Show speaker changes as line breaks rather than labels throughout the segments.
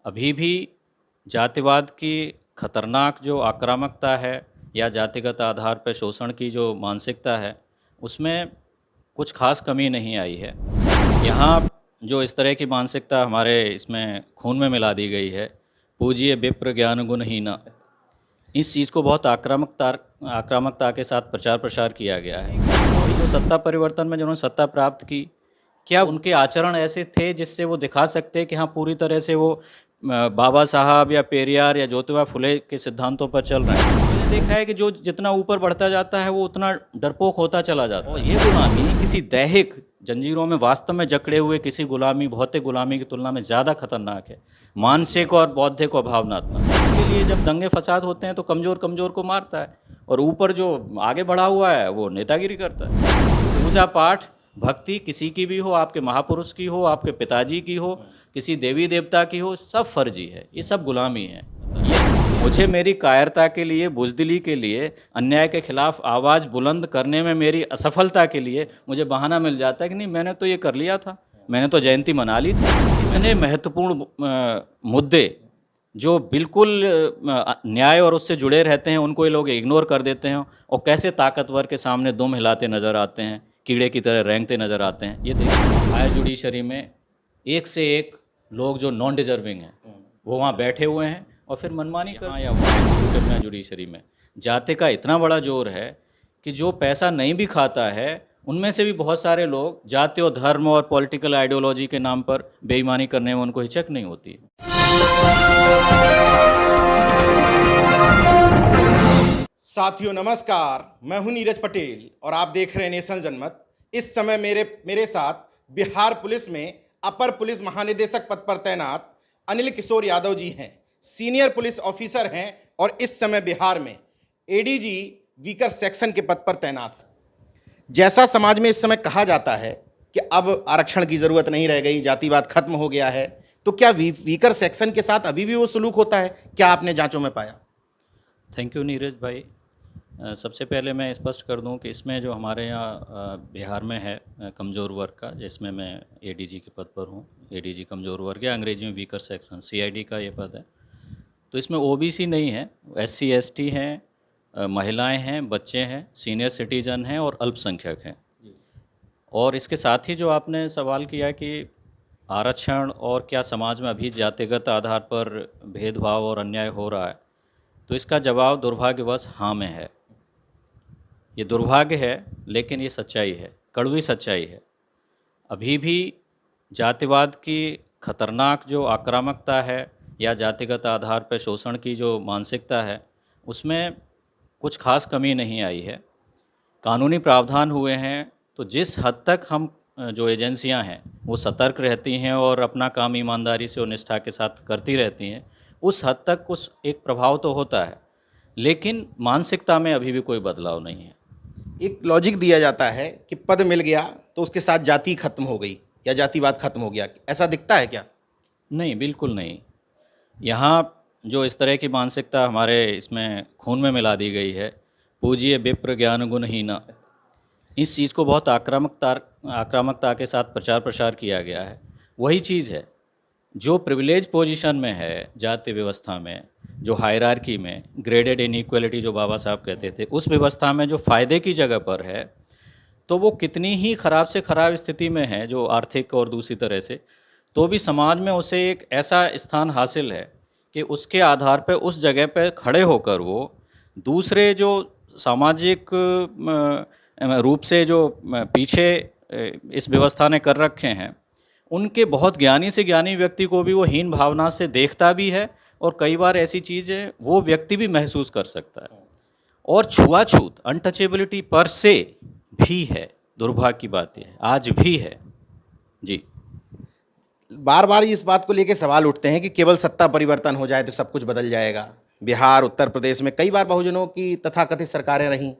अभी भी जातिवाद की खतरनाक जो आक्रामकता है या जातिगत आधार पर शोषण की जो मानसिकता है, उसमें कुछ खास कमी नहीं आई है। यहाँ जो इस तरह की मानसिकता हमारे इसमें खून में मिला दी गई है, पूज्य विप्र ज्ञान गुणहीना, इस चीज़ को बहुत आक्रामकता के साथ प्रचार प्रसार किया गया है। और जो सत्ता परिवर्तन में जिन्होंने सत्ता प्राप्त की, क्या उनके आचरण ऐसे थे जिससे वो दिखा सकते कि हाँ पूरी तरह से वो बाबा साहब या पेरियार या ज्योतिबा फुले के सिद्धांतों पर चल रहे हैं? मैंने देखा है कि जो जितना ऊपर बढ़ता जाता है वो उतना डरपोक होता चला जाता है। और ये गुलामी किसी दैहिक जंजीरों में वास्तव में जकड़े हुए किसी गुलामी, भौतिक गुलामी की तुलना में ज़्यादा खतरनाक है, मानसिक और बौद्धिक और भावनात्मक। इसके लिए जब दंगे फसाद होते हैं तो कमज़ोर कमज़ोर को मारता है, और ऊपर जो आगे बढ़ा हुआ है वो नेतागिरी करता है। पूजा पाठ भक्ति किसी की भी हो, आपके महापुरुष की हो, आपके पिताजी की हो, किसी देवी देवता की हो, सब फर्जी है, ये सब गुलामी है। ये मुझे मेरी कायरता के लिए, बुज़दिली के लिए, अन्याय के खिलाफ आवाज़ बुलंद करने में मेरी असफलता के लिए मुझे बहाना मिल जाता है कि नहीं मैंने तो ये कर लिया था, मैंने तो जयंती मना ली थी। इतने महत्वपूर्ण मुद्दे जो बिल्कुल न्याय और उससे जुड़े रहते हैं, उनको ये लोग इग्नोर कर देते हैं और कैसे ताकतवर के सामने दुम हिलाते नज़र आते हैं, कीड़े की तरह रेंगते नज़र आते हैं। ये देखिए हायर जुडिशरी में एक से एक लोग जो नॉन डिजर्विंग हैं वो वहाँ बैठे हुए हैं और फिर मनमानी कर या वहाँ जुडिशरी में जाते का इतना बड़ा जोर है कि जो पैसा नहीं भी खाता है उनमें से भी बहुत सारे लोग जाति और धर्म और पॉलिटिकल आइडियोलॉजी के नाम पर बेईमानी करने में उनको हिचक नहीं होती।
साथियों नमस्कार, मैं हूं नीरज पटेल और आप देख रहे हैं नेशन जनमत। इस समय मेरे साथ बिहार पुलिस में अपर पुलिस महानिदेशक पद पर तैनात अनिल किशोर यादव जी हैं। सीनियर पुलिस ऑफिसर हैं और इस समय बिहार में एडीजी वीकर सेक्शन के पद पर तैनात हैं। जैसा समाज में इस समय कहा जाता है कि अब आरक्षण की ज़रूरत नहीं रह गई, जातिवाद खत्म हो गया है, तो क्या वीकर सेक्शन के साथ अभी भी वो सलूक होता है? क्या आपने जांचों में पाया?
थैंक यू नीरज भाई। सबसे पहले मैं स्पष्ट कर दूं कि इसमें जो हमारे यहाँ बिहार में है कमज़ोर वर्ग का, जिसमें मैं एडीजी के पद पर हूँ, एडीजी कमज़ोर वर्ग या अंग्रेजी में वीकर सेक्शन सीआईडी का ये पद है। तो इसमें ओबीसी नहीं है, एससी एसटी हैं, महिलाएं हैं, बच्चे हैं, सीनियर सिटीजन हैं और अल्पसंख्यक हैं। और इसके साथ ही जो आपने सवाल किया कि आरक्षण और क्या समाज में अभी जातिगत आधार पर भेदभाव और अन्याय हो रहा है, तो इसका जवाब दुर्भाग्यवश हाँ में है। ये दुर्भाग्य है लेकिन ये सच्चाई है, कड़वी सच्चाई है। अभी भी जातिवाद की खतरनाक जो आक्रामकता है या जातिगत आधार पर शोषण की जो मानसिकता है, उसमें कुछ खास कमी नहीं आई है। कानूनी प्रावधान हुए हैं तो जिस हद तक हम जो एजेंसियां हैं वो सतर्क रहती हैं और अपना काम ईमानदारी से और निष्ठा के साथ करती रहती हैं, उस हद तक कुछ एक प्रभाव तो होता है, लेकिन मानसिकता में अभी भी कोई बदलाव नहीं है।
एक लॉजिक दिया जाता है कि पद मिल गया तो उसके साथ जाति खत्म हो गई या जातिवाद खत्म हो गया, ऐसा दिखता है क्या?
नहीं, बिल्कुल नहीं। यहाँ जो इस तरह की मानसिकता हमारे इसमें खून में मिला दी गई है, पूज्य विप्र ज्ञान गुणहीना, इस चीज़ को बहुत आक्रामकता के साथ प्रचार प्रसार किया गया है। वही चीज़ है जो प्रिविलेज पोजीशन में है जाति व्यवस्था में, जो हायरार्की में, ग्रेडेड इनइक्वालिटी जो बाबा साहब कहते थे, उस व्यवस्था में जो फ़ायदे की जगह पर है, तो वो कितनी ही ख़राब से ख़राब स्थिति में है, जो आर्थिक और दूसरी तरह से, तो भी समाज में उसे एक ऐसा स्थान हासिल है कि उसके आधार पर उस जगह पर खड़े होकर वो दूसरे जो सामाजिक रूप से जो पीछे इस व्यवस्था ने कर रखे हैं, उनके बहुत ज्ञानी से ज्ञानी व्यक्ति को भी वो हीन भावना से देखता भी है और कई बार ऐसी चीज़ें वो व्यक्ति भी महसूस कर सकता है। और छुआछूत, अनटचेबिलिटी पर से भी है, दुर्भाग्य की बात यह है, आज भी है जी।
बार बार इस बात को लेकर सवाल उठते हैं कि केवल सत्ता परिवर्तन हो जाए तो सब कुछ बदल जाएगा। बिहार, उत्तर प्रदेश में कई बार बहुजनों की तथाकथित सरकारें रहीं,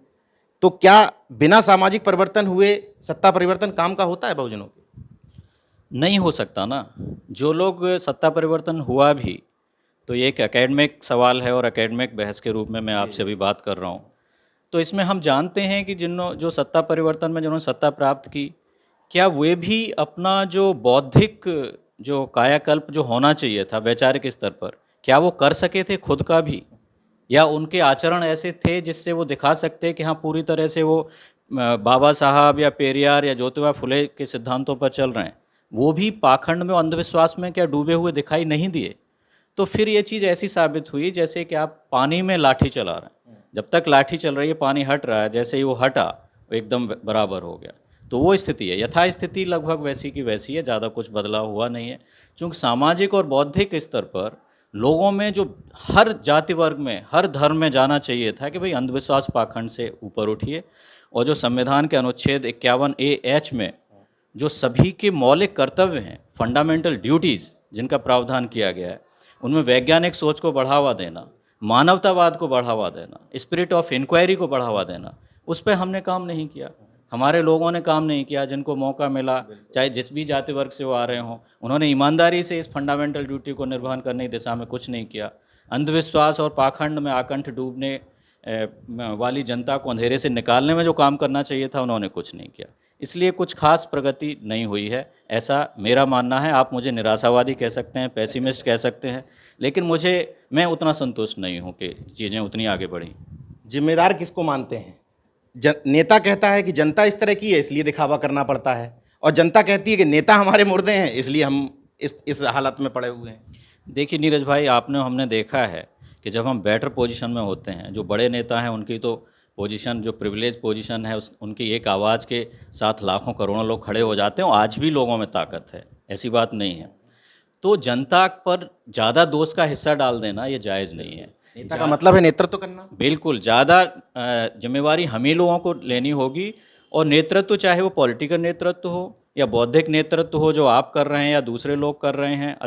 तो क्या बिना सामाजिक परिवर्तन हुए सत्ता परिवर्तन काम का होता है बहुजनों के?
नहीं हो सकता ना। जो लोग सत्ता परिवर्तन हुआ भी, तो ये एक एकेडमिक सवाल है और एकेडमिक बहस के रूप में मैं आपसे अभी बात कर रहा हूँ। तो इसमें हम जानते हैं कि जो सत्ता परिवर्तन में जिन्होंने सत्ता प्राप्त की, क्या वे भी अपना जो बौद्धिक जो कायाकल्प जो होना चाहिए था वैचारिक स्तर पर, क्या वो कर सके थे खुद का भी, या उनके आचरण ऐसे थे जिससे वो दिखा सकते कि हाँ पूरी तरह से वो बाबा साहब या पेरियार या ज्योतिबा फुले के सिद्धांतों पर चल रहे हैं? वो भी पाखंड में, अंधविश्वास में क्या डूबे हुए दिखाई नहीं दिए? तो फिर ये चीज़ ऐसी साबित हुई जैसे कि आप पानी में लाठी चला रहे हैं, जब तक लाठी चल रही है पानी हट रहा है, जैसे ही वो हटा वो एकदम बराबर हो गया। तो वो स्थिति है, यथा स्थिति लगभग वैसी की वैसी है, ज़्यादा कुछ बदलाव हुआ नहीं है। चूँकि सामाजिक और बौद्धिक स्तर पर लोगों में जो हर जाति वर्ग में, हर धर्म में जाना चाहिए था कि भाई अंधविश्वास पाखंड से ऊपर उठिए, और जो संविधान के अनुच्छेद 51A(H) में जो सभी के मौलिक कर्तव्य हैं, फंडामेंटल ड्यूटीज़ जिनका प्रावधान किया गया है, उनमें वैज्ञानिक सोच को बढ़ावा देना, मानवतावाद को बढ़ावा देना, स्पिरिट ऑफ इंक्वायरी को बढ़ावा देना, उस पर हमने काम नहीं किया। हमारे लोगों ने काम नहीं किया। जिनको मौका मिला, चाहे जिस भी जाति वर्ग से वो आ रहे हों, उन्होंने ईमानदारी से इस फंडामेंटल ड्यूटी को निर्वहन करने की दिशा में कुछ नहीं किया। अंधविश्वास और पाखंड में आकंठ डूबने वाली जनता को अंधेरे से निकालने में जो काम करना चाहिए था, उन्होंने कुछ नहीं किया। इसलिए कुछ खास प्रगति नहीं हुई है, ऐसा मेरा मानना है। आप मुझे निराशावादी कह सकते हैं, पेसिमिस्ट कह सकते हैं, लेकिन मैं उतना संतुष्ट नहीं हूँ कि चीज़ें उतनी आगे बढ़ी।
जिम्मेदार किसको मानते हैं? नेता कहता है कि जनता इस तरह की है इसलिए दिखावा करना पड़ता है, और जनता कहती है कि नेता हमारे मुर्दे हैं इसलिए हम इस हालत में पड़े हुए हैं।
देखिए नीरज भाई, हमने देखा है कि जब हम बेटर पोजीशन में होते हैं, जो बड़े नेता हैं उनकी तो पोजीशन, जो प्रिविलेज पोजीशन है, उनकी एक आवाज़ के साथ लाखों करोड़ों लोग खड़े हो जाते हैं, और आज भी लोगों में ताकत है, ऐसी बात नहीं है। तो जनता पर ज़्यादा दोष का हिस्सा डाल देना ये जायज़ नहीं है।
नेता का मतलब है नेतृत्व करना।
बिल्कुल, ज़्यादा जिम्मेवारी हम ही लोगों को लेनी होगी, और नेतृत्व चाहे वो पॉलिटिकल नेतृत्व हो या बौद्धिक नेतृत्व हो, जो आप कर रहे हैं या दूसरे लोग कर रहे हैं।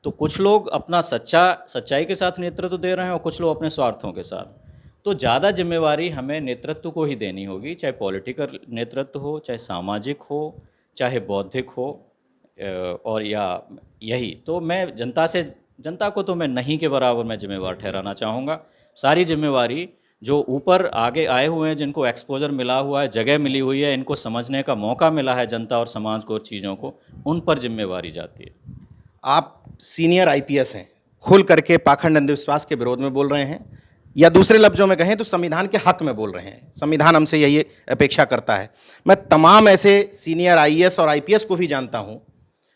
तो कुछ लोग अपना सच्चाई के साथ नेतृत्व दे रहे हैं और कुछ लोग अपने स्वार्थों के साथ। तो ज़्यादा जिम्मेवारी हमें नेतृत्व को ही देनी होगी, चाहे पॉलिटिकल नेतृत्व हो, चाहे सामाजिक हो, चाहे बौद्धिक हो, और या यही तो मैं जनता को तो मैं नहीं के बराबर मैं जिम्मेवार ठहराना चाहूँगा। सारी जिम्मेवारी जो ऊपर आगे आए हुए हैं, जिनको एक्सपोजर मिला हुआ है, जगह मिली हुई है, इनको समझने का मौका मिला है जनता और समाज को, चीज़ों को, उन पर जिम्मेवारी जाती है।
आप सीनियर आईपीएस हैं, खुल करके पाखंड अंधविश्वास के विरोध में बोल रहे हैं, या दूसरे लफ्जों में कहें तो संविधान के हक में बोल रहे हैं। संविधान हमसे यही अपेक्षा करता है। मैं तमाम ऐसे सीनियर आईएएस और आईपीएस को भी जानता हूं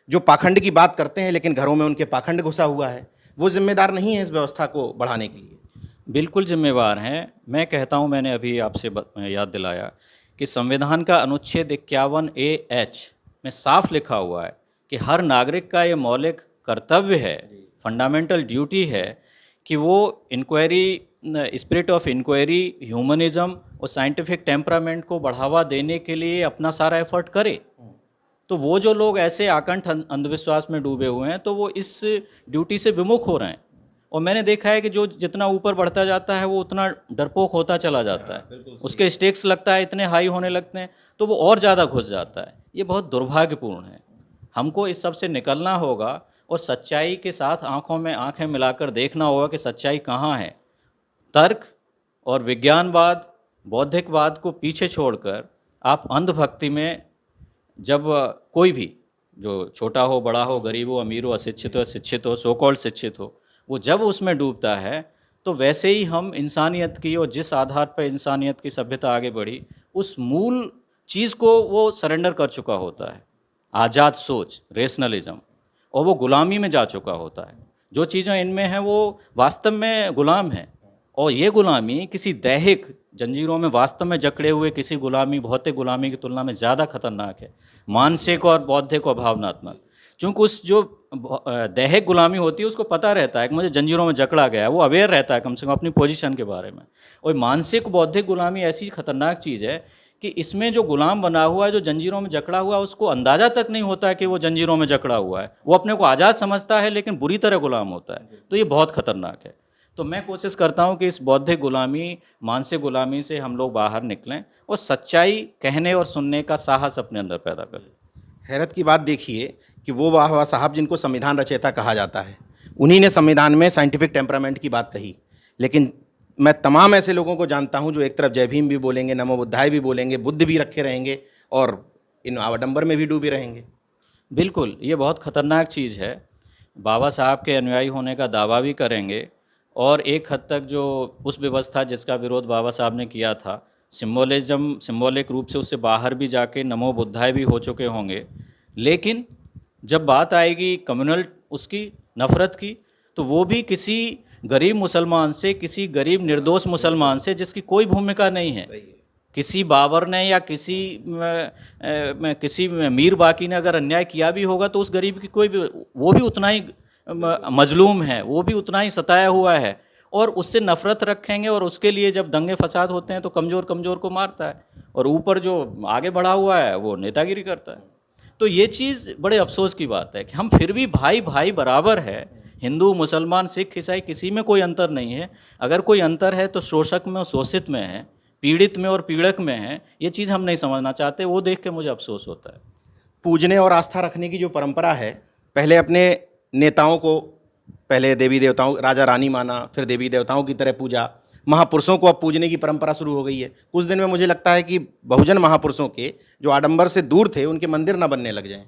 जो पाखंड की बात करते हैं, लेकिन घरों में उनके पाखंड घुसा हुआ है। वो जिम्मेदार नहीं है इस व्यवस्था को बढ़ाने के लिए।
बिल्कुल जिम्मेवार हैं। मैं कहता हूं, मैंने अभी आपसे याद दिलाया कि संविधान का अनुच्छेद 51A(H) में साफ लिखा हुआ है कि हर नागरिक का ये मौलिक कर्तव्य है, फंडामेंटल ड्यूटी है कि वो inquiry, spirit of inquiry, humanism और साइंटिफिक टेम्परामेंट को बढ़ावा देने के लिए अपना सारा एफर्ट करे। तो वो जो लोग ऐसे आकंठ अंधविश्वास में डूबे हुए हैं, तो वो इस ड्यूटी से विमुख हो रहे हैं। और मैंने देखा है कि जो जितना ऊपर बढ़ता जाता है वो उतना डरपोक होता चला जाता है, उसके स्टेक्स लगता है इतने हाई होने लगते हैं, तो वो और ज़्यादा घुस जाता है। ये बहुत दुर्भाग्यपूर्ण है। हमको इस सब से निकलना होगा और सच्चाई के साथ आंखों में आंखें मिलाकर देखना होगा कि सच्चाई कहाँ है। तर्क और विज्ञानवाद, बौद्धिकवाद को पीछे छोड़कर आप अंधभक्ति में, जब कोई भी, जो छोटा हो, बड़ा हो, गरीब हो, अमीर हो, अशिक्षित हो, शिक्षित हो, सो कॉल्ड शिक्षित हो, वो जब उसमें डूबता है, तो वैसे ही हम इंसानियत की, और जिस आधार पर इंसानियत की सभ्यता आगे बढ़ी, उस मूल चीज़ को वो सरेंडर कर चुका होता है, आज़ाद सोच, रेशनलिज्म, और वो गुलामी में जा चुका होता है। जो चीज़ें इनमें हैं वो वास्तव में गुलाम है, और ये गुलामी किसी दैहिक जंजीरों में वास्तव में जकड़े हुए किसी गुलामी, भौतिक गुलामी की तुलना में ज़्यादा खतरनाक है, मानसिक और बौद्धिक और भावनात्मक। चूँकि उस जो दैहिक गुलामी होती है उसको पता रहता है कि मुझे जंजीरों में जकड़ा गया है, वो अवेयर रहता है कम से कम अपनी पोजीशन के बारे में। और मानसिक बौद्धिक गुलामी ऐसी खतरनाक चीज़ है कि इसमें जो गुलाम बना हुआ है, जो जंजीरों में जकड़ा हुआ है, उसको अंदाज़ा तक नहीं होता है कि वो जंजीरों में जकड़ा हुआ है। वो अपने को आज़ाद समझता है, लेकिन बुरी तरह गुलाम होता है। तो ये बहुत खतरनाक है। तो मैं कोशिश करता हूँ कि इस बौद्धिक गुलामी, मानसिक गुलामी से हम लोग बाहर निकलें और सच्चाई कहने और सुनने का साहस अपने अंदर पैदा करें।
हैरत की बात देखिए कि वो बाबा साहब जिनको संविधान रचयिता कहा जाता है, उन्हीं ने संविधान में साइंटिफिक टेम्परामेंट की बात कही। लेकिन मैं तमाम ऐसे लोगों को जानता हूं जो एक तरफ जय भीम भी बोलेंगे, नमो बुद्धाय भी बोलेंगे, बुद्ध भी रखे रहेंगे, और इन आडंबर में भी डूबे रहेंगे।
बिल्कुल, ये बहुत ख़तरनाक चीज़ है। बाबा साहब के अनुयायी होने का दावा भी करेंगे और एक हद तक जो उस व्यवस्था जिसका विरोध बाबा साहब ने किया था, सिंबॉलिक रूप से उससे बाहर भी जाके नमो बुद्धाय भी हो चुके होंगे। लेकिन जब बात आएगी कम्युनल उसकी नफ़रत की, तो वो भी किसी गरीब मुसलमान से, किसी गरीब निर्दोष मुसलमान से जिसकी कोई भूमिका नहीं है। किसी बाबर ने या किसी मीर बाकी ने अगर अन्याय किया भी होगा तो उस गरीब की कोई भी, वो भी उतना ही मजलूम है, वो भी उतना ही सताया हुआ है, और उससे नफ़रत रखेंगे। और उसके लिए जब दंगे फसाद होते हैं तो कमज़ोर कमज़ोर को मारता है, और ऊपर जो आगे बढ़ा हुआ है वो नेतागिरी करता है। तो ये चीज़ बड़े अफसोस की बात है कि हम फिर भी भाई भाई बराबर है। हिंदू मुसलमान सिख ईसाई किसी में कोई अंतर नहीं है। अगर कोई अंतर है तो शोषक में और शोषित में है, पीड़ित में और पीड़क में है। ये चीज़ हम नहीं समझना चाहते, वो देख के मुझे अफसोस होता है।
पूजने और आस्था रखने की जो परंपरा है, पहले अपने नेताओं को, पहले देवी देवताओं राजा रानी माना, फिर देवी देवताओं की तरह पूजा, महापुरुषों को अब पूजने की परंपरा शुरू हो गई है। कुछ दिन में मुझे लगता है कि बहुजन महापुरुषों के जो आडंबर से दूर थे उनके मंदिर ना बनने लग जाएं।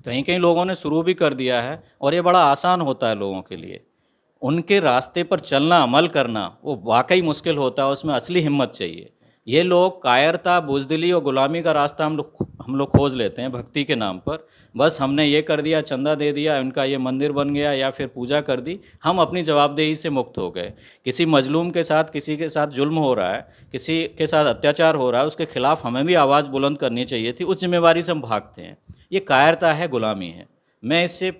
कहीं कहीं लोगों ने शुरू भी कर दिया है, और ये बड़ा आसान होता है लोगों के लिए। उनके रास्ते पर चलना, अमल करना वो वाकई मुश्किल होता है, उसमें असली हिम्मत चाहिए। ये लोग कायरता, बुज़दिली और गुलामी का रास्ता हम लोग खोज लेते हैं भक्ति के नाम पर। बस हमने ये कर दिया, चंदा दे दिया, उनका ये मंदिर बन गया या फिर पूजा कर दी, हम अपनी जवाबदेही से मुक्त हो गए। किसी मजलूम के साथ, किसी के साथ जुल्म हो रहा है, किसी के साथ अत्याचार हो रहा है, उसके खिलाफ हमें भी आवाज़ बुलंद करनी चाहिए थी। उस जिम्मेवारी से हम भागते हैं। ये कायरता है, गुलामी है। मैं इससे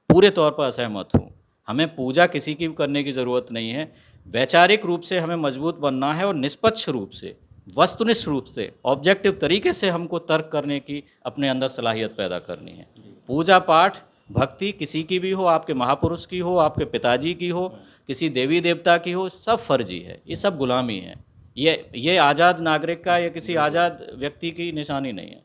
पूरे तौर पर असहमत हूँ। हमें पूजा किसी की करने की ज़रूरत नहीं है। वैचारिक रूप से हमें मजबूत बनना है, और निष्पक्ष रूप से, वस्तुनिष्ठ रूप से, ऑब्जेक्टिव तरीके से हमको तर्क करने की अपने अंदर सलाहियत पैदा करनी है। पूजा पाठ भक्ति किसी की भी हो, आपके महापुरुष की हो, आपके पिताजी की हो, किसी देवी देवता की हो, सब फर्जी है, ये सब गुलामी है। ये आज़ाद नागरिक का या किसी आज़ाद व्यक्ति की निशानी नहीं है।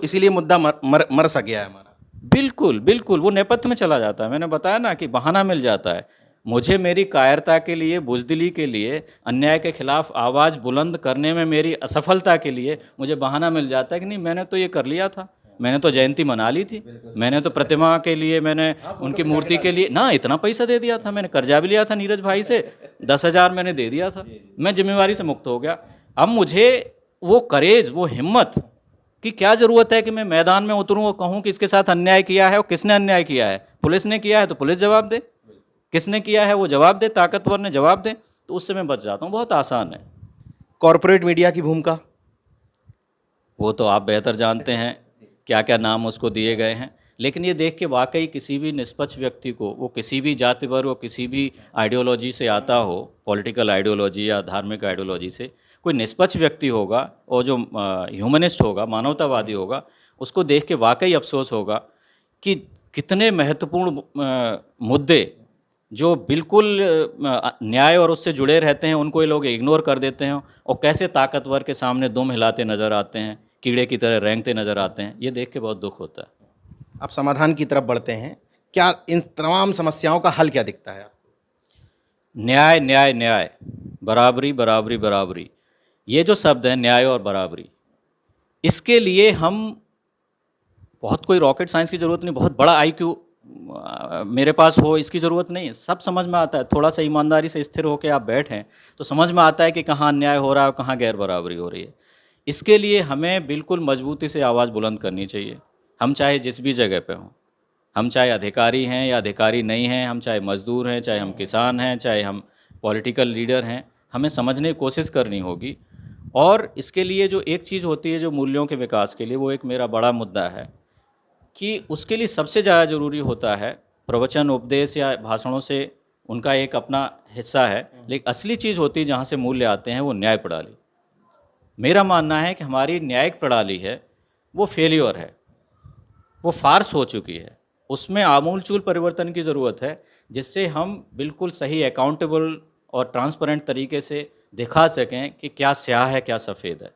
इसीलिए मुद्दा मर सा गया है हमारा।
बिल्कुल बिल्कुल, वो नेपथ्य में चला जाता है। मैंने बताया ना कि बहाना मिल जाता है। मुझे मेरी कायरता के लिए, बुज़दिली के लिए, अन्याय के खिलाफ आवाज़ बुलंद करने में मेरी असफलता के लिए मुझे बहाना मिल जाता है कि नहीं, मैंने तो ये कर लिया था, मैंने तो जयंती मना ली थी, मैंने तो प्रतिमा के लिए, मैंने उनकी मूर्ति के लिए ना इतना पैसा दे दिया था, मैंने कर्जा भी लिया था नीरज भाई से, 10,000 मैंने दे दिया था, मैं जिम्मेवारी से मुक्त हो गया। अब मुझे वो करेज, वो हिम्मत कि क्या ज़रूरत है कि मैं मैदान में उतरूं और कहूं कि इसके साथ अन्याय किया है, और किसने अन्याय किया है। पुलिस ने किया है तो पुलिस जवाब दे, किसने किया है वो जवाब दे, ताकतवर ने जवाब दे, तो उससे मैं बच जाता हूँ। बहुत आसान है।
कॉरपोरेट मीडिया की भूमिका,
वो तो आप बेहतर जानते हैं क्या क्या नाम उसको दिए गए हैं। लेकिन ये देख के वाकई किसी भी निष्पक्ष व्यक्ति को, वो किसी भी जाति वर्ग और किसी भी आइडियोलॉजी से आता हो, पॉलिटिकल आइडियोलॉजी या धार्मिक आइडियोलॉजी से, कोई निष्पक्ष व्यक्ति होगा और जो ह्यूमनिस्ट होगा, मानवतावादी होगा, उसको देख के वाकई अफसोस होगा कि कितने महत्वपूर्ण मुद्दे जो बिल्कुल न्याय और उससे जुड़े रहते हैं, उनको ये लोग इग्नोर कर देते हैं, और कैसे ताकतवर के सामने दुम हिलाते नज़र आते हैं, कीड़े की तरह रेंगते नज़र आते हैं। ये देख के बहुत दुख होता है।
आप समाधान की तरफ बढ़ते हैं, क्या इन तमाम समस्याओं का हल क्या दिखता है आपको?
न्याय न्याय न्याय, बराबरी बराबरी बराबरी, ये जो शब्द है न्याय और बराबरी, इसके लिए हम बहुत कोई रॉकेट साइंस की ज़रूरत नहीं, बहुत बड़ा आईक्यू मेरे पास हो, इसकी ज़रूरत नहीं है। सब समझ में आता है। थोड़ा सा ईमानदारी से स्थिर होकर आप बैठें तो समझ में आता है कि कहाँ अन्याय हो रहा है और कहाँ गैर बराबरी हो रही है। इसके लिए हमें बिल्कुल मजबूती से आवाज़ बुलंद करनी चाहिए। हम चाहे जिस भी जगह पे हों, हम चाहे अधिकारी हैं या अधिकारी नहीं हैं, हम चाहे मज़दूर हैं, चाहे हम किसान हैं, चाहे हम पॉलिटिकल लीडर हैं, हमें समझने की कोशिश करनी होगी। और इसके लिए जो एक चीज़ होती है जो मूल्यों के विकास के लिए, वो एक मेरा बड़ा मुद्दा है कि उसके लिए सबसे ज़्यादा ज़रूरी होता है प्रवचन, उपदेश या भाषणों से उनका एक अपना हिस्सा है, लेकिन असली चीज़ होती है जहाँ से मूल्य आते हैं वो न्याय प्रणाली। मेरा मानना है कि हमारी न्यायिक प्रणाली है वो फेलियर है, वो फार्स हो चुकी है। उसमें आमूलचूल परिवर्तन की ज़रूरत है, जिससे हम बिल्कुल सही, अकाउंटेबल और ट्रांसपेरेंट तरीके से दिखा सकें कि क्या स्याह है, क्या सफ़ेद है,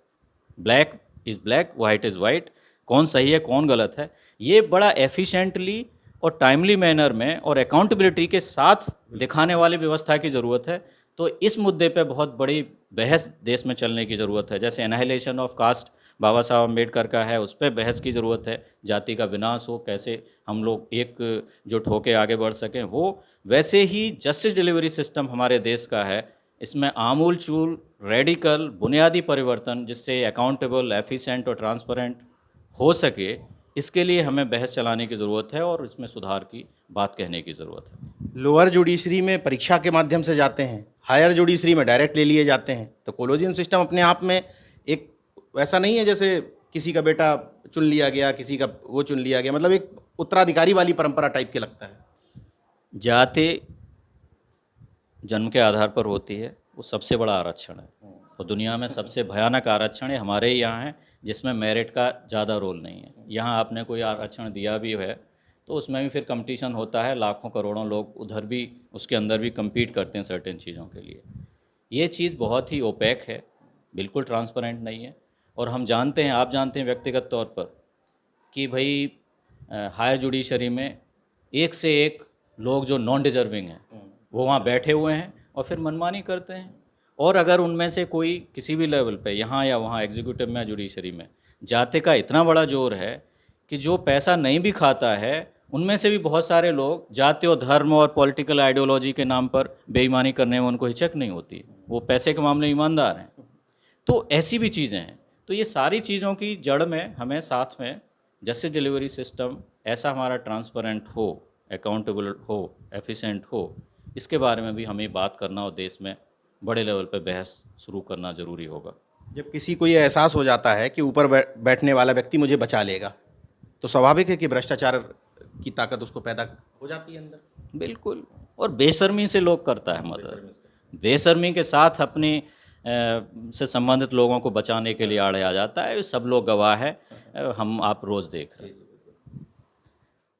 black is black, white is white, कौन सही है, कौन गलत है। ये बड़ा एफिशिएंटली और टाइमली मैनर में और अकाउंटेबिलिटी के साथ दिखाने वाली व्यवस्था की ज़रूरत है। तो इस मुद्दे पे बहुत बड़ी बहस देश में चलने की ज़रूरत है। जैसे एनाहिलेशन ऑफ कास्ट बाबा साहब अम्बेडकर का है, उस पर बहस की ज़रूरत है। जाति का विनाश हो, कैसे हम लोग एकजुट होकर आगे बढ़ सकें, वो वैसे ही जस्टिस डिलीवरी सिस्टम हमारे देश का है। इसमें आमूल चूल रेडिकल बुनियादी परिवर्तन जिससे अकाउंटेबल, एफिशिएंट और ट्रांसपेरेंट हो सके, इसके लिए हमें बहस चलाने की ज़रूरत है और इसमें सुधार की बात कहने की ज़रूरत है।
लोअर जुडिशरी में परीक्षा के माध्यम से जाते हैं, हायर जुडिशरी में डायरेक्ट ले लिए जाते हैं, तो कॉलेजियम सिस्टम अपने आप में एक वैसा नहीं है जैसे किसी का बेटा चुन लिया गया, किसी का वो चुन लिया गया, मतलब एक उत्तराधिकारी वाली परंपरा टाइप के लगता है।
जाति जन्म के आधार पर होती है, वो सबसे बड़ा आरक्षण है और दुनिया में सबसे भयानक आरक्षण है हमारे ही यहाँ है, जिसमें मेरिट का ज़्यादा रोल नहीं है। यहाँ आपने कोई आरक्षण दिया भी है तो उसमें भी फिर कंपटीशन होता है, लाखों करोड़ों लोग उधर भी उसके अंदर भी compete करते हैं सर्टेन चीज़ों के लिए। ये चीज़ बहुत ही ओपेक है, बिल्कुल ट्रांसपेरेंट नहीं है। और हम जानते हैं, आप जानते हैं व्यक्तिगत तौर पर कि भाई हायर जुडिशरी में एक से एक लोग जो नॉन डिजर्विंग हैं वो वहाँ बैठे हुए हैं और फिर मनमानी करते हैं। और अगर उनमें से कोई किसी भी लेवल पे यहाँ या वहाँ एग्जीक्यूटिव में, जुडिशरी में जाति का इतना बड़ा जोर है कि जो पैसा नहीं भी खाता है उनमें से भी बहुत सारे लोग जाति और धर्म और पॉलिटिकल आइडियोलॉजी के नाम पर बेईमानी करने में उनको हिचक नहीं होती, वो पैसे के मामले में ईमानदार हैं। तो ऐसी भी चीज़ें हैं। तो ये सारी चीज़ों की जड़ में हमें साथ में जस्टिस डिलीवरी सिस्टम ऐसा हमारा ट्रांसपेरेंट हो, अकाउंटेबल हो, एफिशिएंट हो, इसके बारे में भी हमें बात करना और देश में बड़े लेवल पे बहस शुरू करना ज़रूरी होगा।
जब किसी को ये एहसास हो जाता है कि ऊपर बैठने वाला व्यक्ति मुझे बचा लेगा, तो स्वाभाविक है कि भ्रष्टाचार की ताकत उसको पैदा हो जाती है अंदर।
बिल्कुल। और बेशर्मी से लोग करता है मदद, बेशर्मी के साथ अपनी से संबंधित लोगों को बचाने के लिए आड़े आ जाता है। सब लोग गवाह है, हम आप रोज़ देख रहे हैं।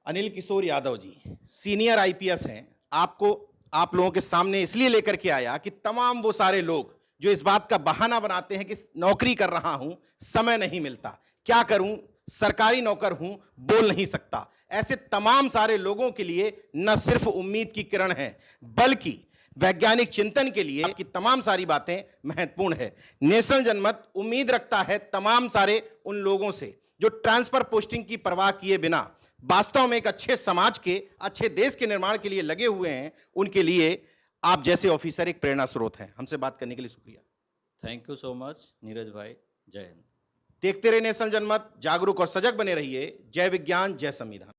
अनिल किशोर यादव जी सीनियर आईपीएस हैं, आपको आप लोगों के सामने इसलिए लेकर के आया कि तमाम वो सारे लोग जो इस बात का बहाना बनाते हैं कि नौकरी कर रहा हूं, समय नहीं मिलता, क्या करूं, सरकारी नौकर हूं, बोल नहीं सकता, ऐसे तमाम सारे लोगों के लिए न सिर्फ उम्मीद की किरण है बल्कि वैज्ञानिक चिंतन के लिए कि तमाम सारी बातें महत्वपूर्ण है। नेशनल जनमत उम्मीद रखता है तमाम सारे उन लोगों से जो ट्रांसफर पोस्टिंग की परवाह किए बिना वास्तव में एक अच्छे समाज के, अच्छे देश के निर्माण के लिए लगे हुए हैं। उनके लिए आप जैसे ऑफिसर एक प्रेरणा स्रोत हैं। हमसे बात करने के लिए शुक्रिया।
Thank you so much Neeraj भाई। जय हिंद।
देखते रहे नेशनल जनमत, जागरूक और सजग बने रहिए। जय विज्ञान, जय संविधान।